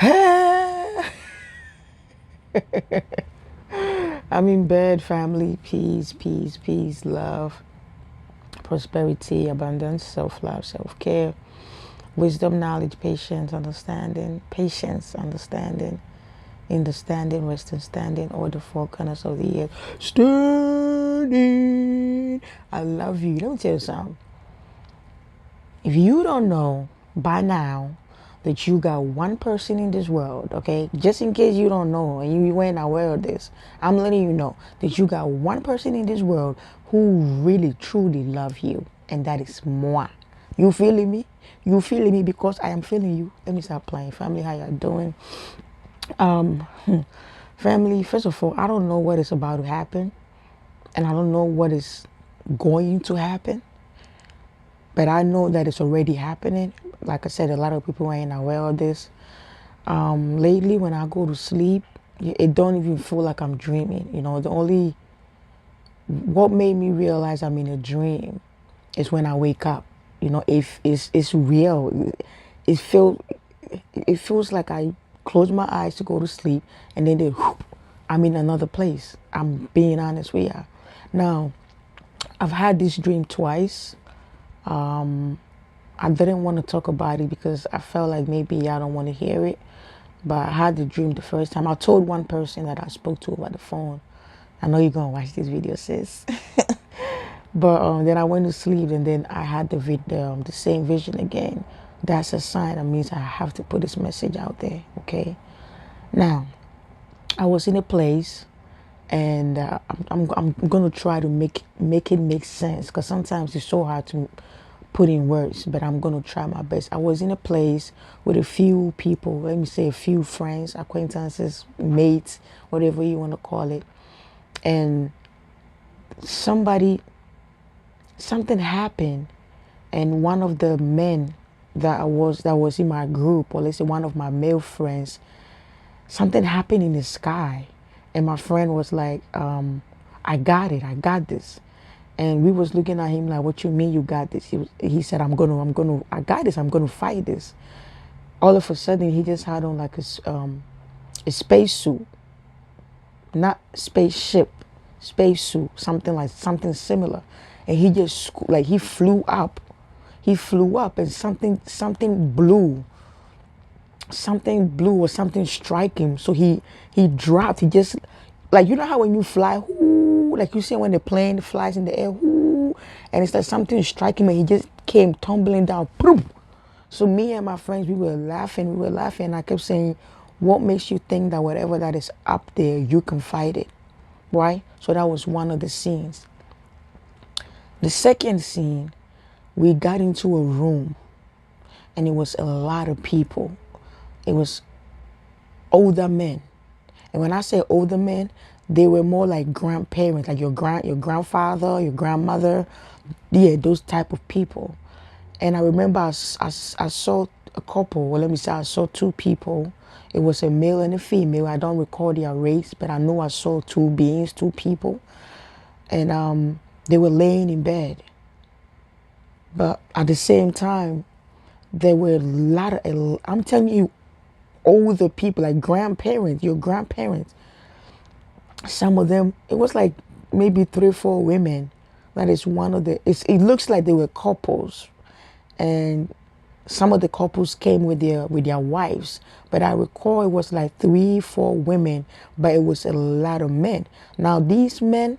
I'm in bed, family. Peace, peace, peace, love, prosperity, abundance, self love, self care, wisdom, knowledge, patience, understanding, understanding, rest and standing, all the four corners of the earth. Standing. I love you. Let me tell you something. If you don't know by now that you got one person in this world, okay, just in case you don't know and you ain't aware of this, I'm letting you know that you got one person in this world who really truly love you, and that is moi. You feeling me? You feeling me because I am feeling you. Let me start playing. Family, how y'all doing? Um, family, first of all, I don't know what is about to happen, and I don't know what is going to happen. But I know that it's already happening. Like I said, a lot of people ain't aware of this. Lately, when I go to sleep, it don't even feel like I'm dreaming. You know, what made me realize I'm in a dream is when I wake up. You know, if it's real. It feels like I close my eyes to go to sleep, and then I'm in another place. I'm being honest with you. Now, I've had this dream twice. I didn't want to talk about it because I felt like maybe y'all don't want to hear it. But I had the dream the first time. I told one person that I spoke to over the phone. I know you're going to watch this video, sis. But then I went to sleep, and then I had the same vision again. That's a sign. That means I have to put this message out there, okay? Now, I was in a place, and I'm going to try to make it make sense, because sometimes it's so hard to put in words, but I'm going to try my best. I was in a place with a few people, let me say a few friends, acquaintances, mates, whatever you want to call it. And something happened, and one of the men that was in my group, or let's say one of my male friends, something happened in the sky. And my friend was like, I got this. And we was looking at him like, what you mean you got this? He said, I got this. I'm going to fight this. All of a sudden, he just had on like a space suit, not spaceship, space suit, something similar. And he just like he flew up, and something blue or something strike him. So he dropped. He just, like, you know how when you fly, whoo, like you see when the plane flies in the air, whoo, and it's like something striking him, and he just came tumbling down. Boom. So me and my friends, we were laughing, and I kept saying, what makes you think that whatever that is up there, you can fight it, right? So that was one of the scenes. The second scene, we got into a room, and it was a lot of people. It was older men. And when I say older men, they were more like grandparents, like your grandfather, your grandmother, yeah, those type of people. And I remember I saw a couple, well, let me say I saw two people. It was a male and a female. I don't recall their race, but I know I saw two beings, two people. And they were laying in bed. But at the same time, there were a lot of, I'm telling you, older people, like grandparents, your grandparents. Some of them, it was like maybe 3 or 4 women. That is one of the, it looks like they were couples. And some of the couples came with their wives. But I recall it was like 3, 4 women, but it was a lot of men. Now these men,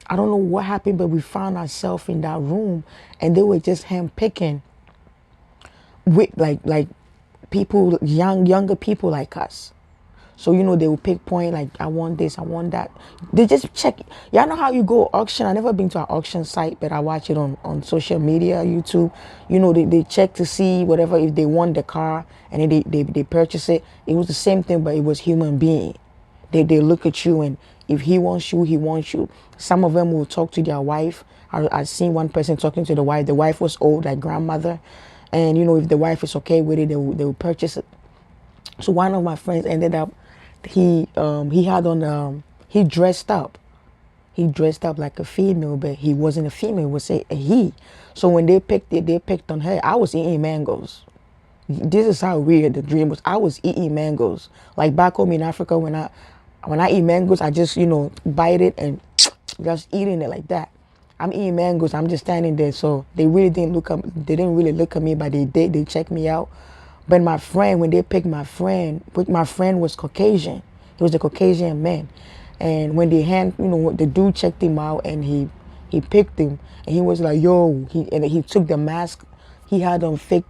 I don't know what happened, but we found ourselves in that room, and they were just handpicking with like people, younger people like us. So, you know, they will pick point, like, I want this, I want that. They just check. Y'all know how you go auction? I've never been to an auction site, but I watch it on social media, YouTube. You know, they check to see whatever, if they want the car, and then they purchase it. It was the same thing, but it was human being. They look at you, and if he wants you, he wants you. Some of them will talk to their wife. I seen one person talking to the wife. The wife was old, like grandmother. And, you know, if the wife is okay with it, they will purchase it. So one of my friends ended up, he had on, he dressed up. He dressed up like a female, but he wasn't a female, it was a he. So when they picked on her, I was eating mangoes. This is how weird the dream was. I was eating mangoes. Like back home in Africa, when I eat mangoes, I just bite it and just eating it like that. I'm eating mangoes. I'm just standing there. So they really didn't look up. They didn't really look at me, but they did. They checked me out. But my friend, when they picked my friend was Caucasian. He was a Caucasian man. And when the dude checked him out and he picked him and he was like, yo, he took the mask. He had on fake,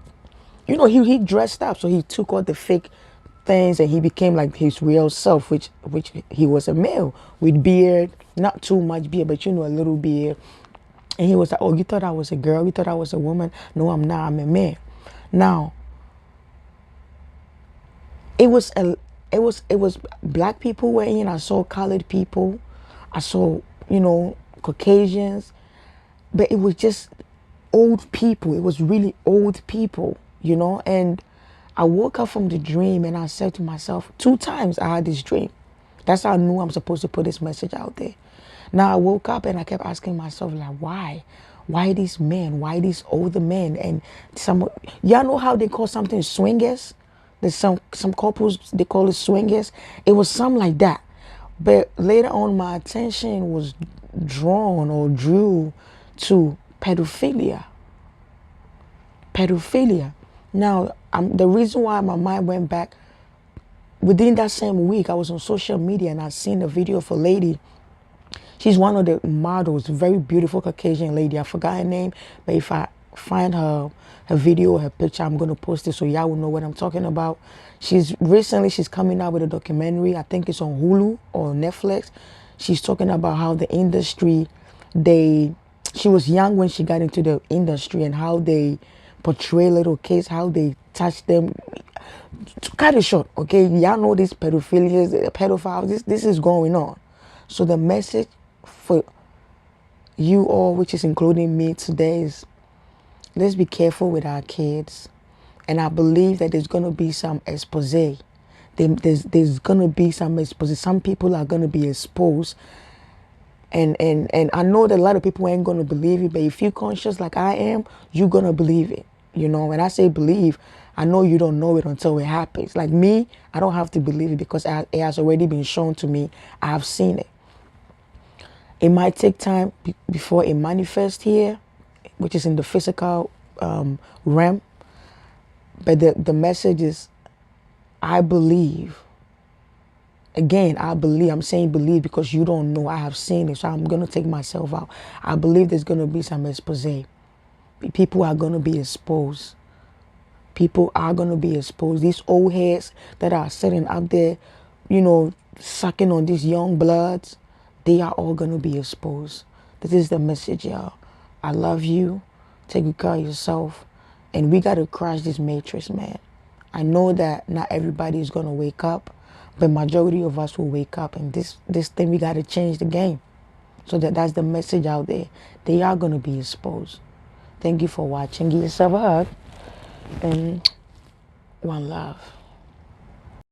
he dressed up. So he took all the fake things and he became like his real self, which he was a male with beard, not too much beard, but a little beard. And he was like, oh, you thought I was a girl? You thought I was a woman? No, I'm not. I'm a man. Now, it was black people were in. I saw colored people. I saw, Caucasians. But it was just old people. It was really old people, And I woke up from the dream and I said to myself, 2 times I had this dream. That's how I knew I'm supposed to put this message out there. Now I woke up and I kept asking myself, like, why? Why these men? Why these older men? And y'all know how they call something swingers? There's some couples, they call it swingers. It was something like that. But later on, my attention was drawn or drew to pedophilia. Pedophilia. Now, the reason why my mind went back, within that same week, I was on social media and I seen a video of a lady. She's one of the models, very beautiful Caucasian lady. I forgot her name, but if I find her video, her picture, I'm gonna post it so y'all will know what I'm talking about. She's coming out with a documentary. I think it's on Hulu or Netflix. She's talking about how the industry, she was young when she got into the industry and how they portray little kids, how they touch them. To cut it short, okay, y'all know this pedophilia, pedophiles, this is going on. So the message for you all, which is including me today, is let's be careful with our kids. And I believe that there's going to be some expose. There's going to be some expose. Some people are going to be exposed. And I know that a lot of people ain't going to believe it, but if you're conscious like I am, you're going to believe it. When I say believe, I know you don't know it until it happens. Like me, I don't have to believe it because it has already been shown to me. I have seen it. It might take time before it manifests here, which is in the physical realm. But the message is, I believe. Again, I believe. I'm saying believe because you don't know. I have seen it, so I'm going to take myself out. I believe there's going to be some expose. People are going to be exposed. People are going to be exposed. These old heads that are sitting up there, sucking on these young bloods, they are all going to be exposed. This is the message, y'all. I love you. Take good care of yourself. And we got to crush this matrix, man. I know that not everybody is going to wake up, but majority of us will wake up. And this thing, we got to change the game. So that's the message out there. They are going to be exposed. Thank you for watching. Give yourself a hug. And one love.